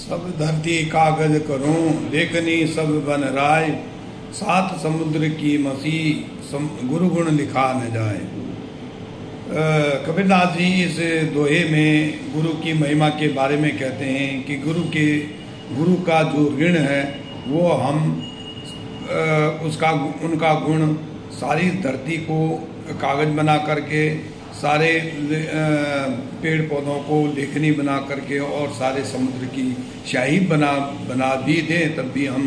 सब धरती कागज करूं लेखनी सब बन राय, सात समुद्र की मसी गुरु गुण लिखा न जाए। कबीरदास जी इस दोहे में गुरु की महिमा के बारे में कहते हैं कि गुरु का जो ऋण है वो हम उनका गुण सारी धरती को कागज बना करके, सारे पेड़ पौधों को लेखनी बना करके और सारे समुद्र की शाही बना भी दें, तब भी हम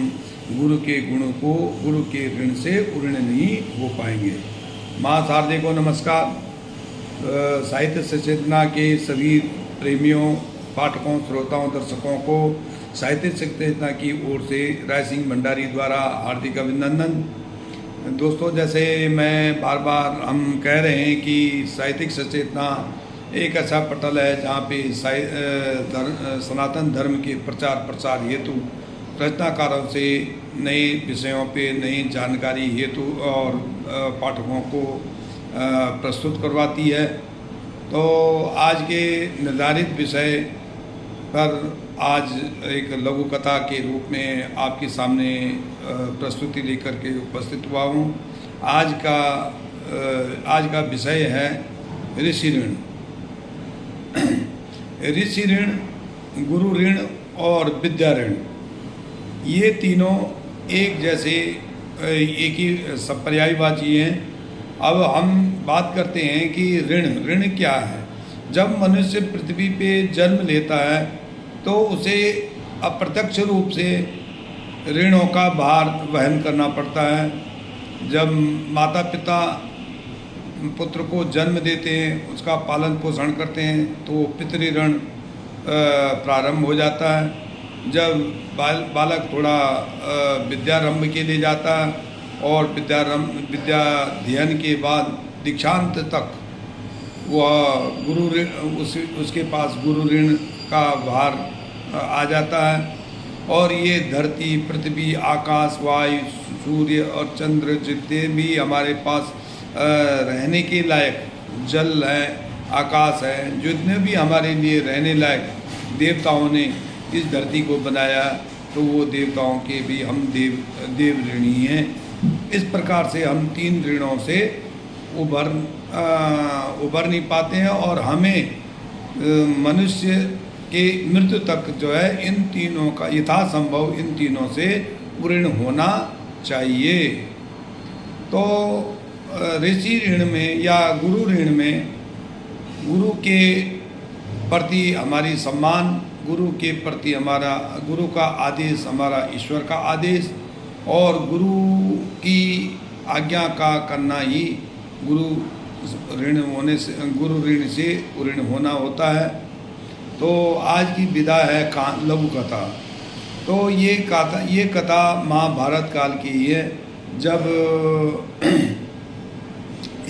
गुरु के गुण को, गुरु के ऋण से ऋण नहीं हो पाएंगे। माँ शारदे को नमस्कार। साहित्य सचेतना के सभी प्रेमियों, पाठकों, श्रोताओं, दर्शकों को साहित्य सचेतना की ओर से राय सिंह भंडारी द्वारा हार्दिक अभिनंदन। दोस्तों, जैसे मैं बार बार हम कह रहे हैं कि साहित्यिक सचेतना एक ऐसा पटल है जहाँ पे सनातन धर्म के प्रचार प्रसार हेतु रचनाकारों से नए विषयों पे नई जानकारी हेतु और पाठकों को प्रस्तुत करवाती है। तो आज के निर्धारित विषय पर आज एक लघु कथा के रूप में आपके सामने प्रस्तुति लेकर के उपस्थित हुआ हूँ। आज का विषय है ऋषि ऋण। ऋषि ऋण, गुरु ऋण और विद्या ऋण, ये तीनों एक जैसे एक ही पर्यायवाची हैं। अब हम बात करते हैं कि ऋण क्या है। जब मनुष्य पृथ्वी पे जन्म लेता है तो उसे अप्रत्यक्ष रूप से ऋणों का भार वहन करना पड़ता है। जब माता पिता पुत्र को जन्म देते हैं, उसका पालन पोषण करते हैं, तो पितृ ऋण प्रारंभ हो जाता है। जब बालक थोड़ा विद्यारंभ के लिए जाता है और विद्या अध्ययन के बाद दीक्षांत तक वह गुरु ऋण, उसके पास गुरु ऋण का भार आ जाता है। और ये धरती, पृथ्वी, आकाश, वायु, सूर्य और चंद्र जितने भी हमारे पास रहने के लायक जल है, आकाश है, जितने भी हमारे लिए रहने लायक देवताओं ने इस धरती को बनाया, तो वो देवताओं के भी हम देव ऋणी हैं। इस प्रकार से हम तीन ऋणों से उबर नहीं पाते हैं और हमें मनुष्य के मृत्यु तक जो है इन तीनों का यथासंभव इन तीनों से ऋण होना चाहिए। तो ऋषि ऋण में या गुरु ऋण में गुरु के प्रति हमारी सम्मान, गुरु के प्रति हमारा, गुरु का आदेश हमारा ईश्वर का आदेश, और गुरु की आज्ञा का करना ही गुरु ऋण से ऋण होना होता है। तो आज की विधा है लघु कथा। तो ये कथा महाभारत काल की ही है, जब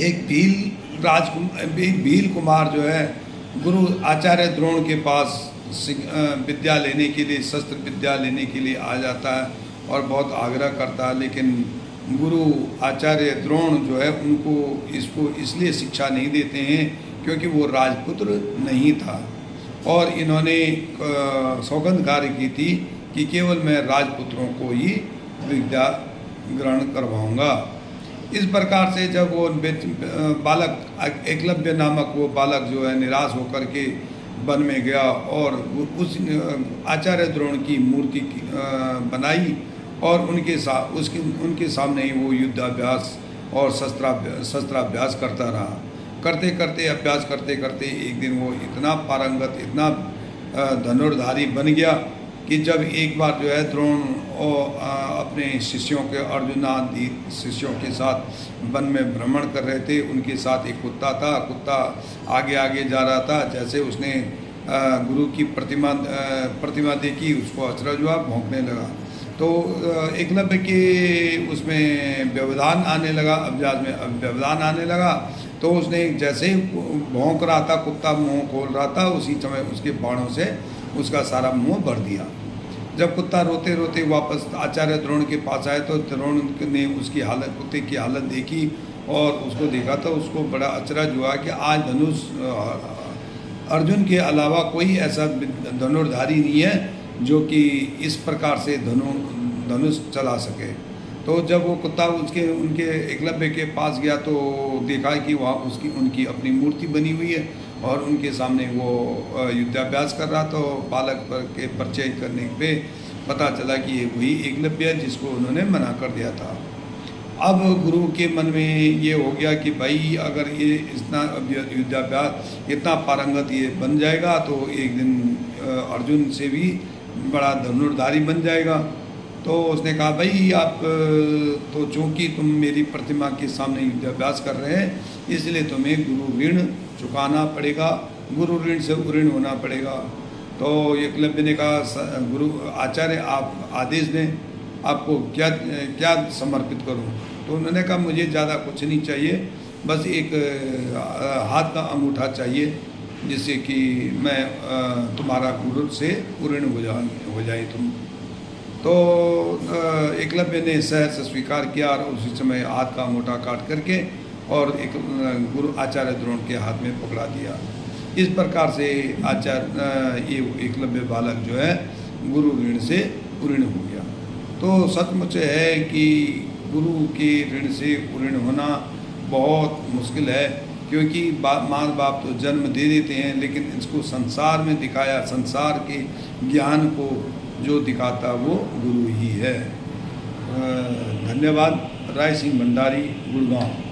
एक भील कुमार जो है गुरु आचार्य द्रोण के पास विद्या लेने के लिए, शस्त्र विद्या लेने के लिए आ जाता है और बहुत आग्रह करता है, लेकिन गुरु आचार्य द्रोण जो है उनको इसको इसलिए शिक्षा नहीं देते हैं क्योंकि वो राजपुत्र नहीं था और इन्होंने सौगंधकार की थी कि केवल मैं राजपुत्रों को ही विद्या ग्रहण करवाऊंगा। इस प्रकार से जब वो बालक एकलव्य नामक वो बालक जो है निराश होकर के वन में गया और उस आचार्य द्रोण की मूर्ति बनाई और उनके सामने ही वो युद्धाभ्यास और शस्त्राभ्यास करता रहा। अभ्यास करते करते एक दिन वो इतना पारंगत, इतना धनुर्धारी बन गया कि जब एक बार जो है द्रोण और अपने शिष्यों के, अर्जुन आदि शिष्यों के साथ वन में भ्रमण कर रहे थे, उनके साथ एक कुत्ता था। कुत्ता आगे आगे जा रहा था। जैसे उसने गुरु की प्रतिमा देखी, उसको अचरज हुआ, भौंकने लगा। तो एकलव्य के उसमें व्यवधान आने लगा, अभ्यास में व्यवधान आने लगा। तो उसने जैसे ही भौंक रहा था, कुत्ता मुंह खोल रहा था, उसी समय उसके बाणों से उसका सारा मुंह भर दिया। जब कुत्ता रोते रोते वापस आचार्य द्रोण के पास आए तो द्रोण ने उसकी हालत, कुत्ते की हालत देखी और उसको देखा तो उसको बड़ा अचरज हुआ कि आज धनुष अर्जुन के अलावा कोई ऐसा धनुर्धारी नहीं है जो कि इस प्रकार से धनुष चला सके। तो जब वो कुत्ता उनके एकलव्य के पास गया तो देखा कि वहाँ उनकी अपनी मूर्ति बनी हुई है और उनके सामने वो युद्धाभ्यास कर रहा। तो बालक के परिचय करने पे पता चला कि ये वही एकलव्य है जिसको उन्होंने मना कर दिया था। अब गुरु के मन में ये हो गया कि भाई अगर ये इतना युद्धाभ्यास इतना पारंगत ये बन जाएगा तो एक दिन अर्जुन से भी बड़ा धनुर्धारी बन जाएगा। तो उसने कहा भाई आप तो चूँकि तुम मेरी प्रतिमा के सामने युद्धाभ्यास कर रहे हैं इसलिए तुम्हें गुरु ऋण चुकाना पड़ेगा, गुरु ऋण से ऋण होना पड़ेगा। तो एकलव्य ने कहा गुरु आचार्य आप आदेश दें, आपको क्या क्या समर्पित करूं। तो उन्होंने कहा मुझे ज़्यादा कुछ नहीं चाहिए, बस एक हाथ का अंगूठा चाहिए जिससे कि मैं तुम्हारा गुरु से ऋण हो जाए तुम। तो एकलव्य ने सहर्ष स्वीकार किया और उसी समय हाथ का अंगूठा काट करके और एक गुरु आचार्य द्रोण के हाथ में पकड़ा दिया। इस प्रकार से ये एकलव्य बालक जो है गुरु ऋण से ऋण हो गया। तो सचमुच है कि गुरु के ऋण से ऋण होना बहुत मुश्किल है, क्योंकि माँ बाप तो जन्म दे देते हैं लेकिन इसको संसार में दिखाया, संसार के ज्ञान को जो दिखाता वो गुरु ही है। धन्यवाद। राय सिंह भंडारी, गुड़गांव।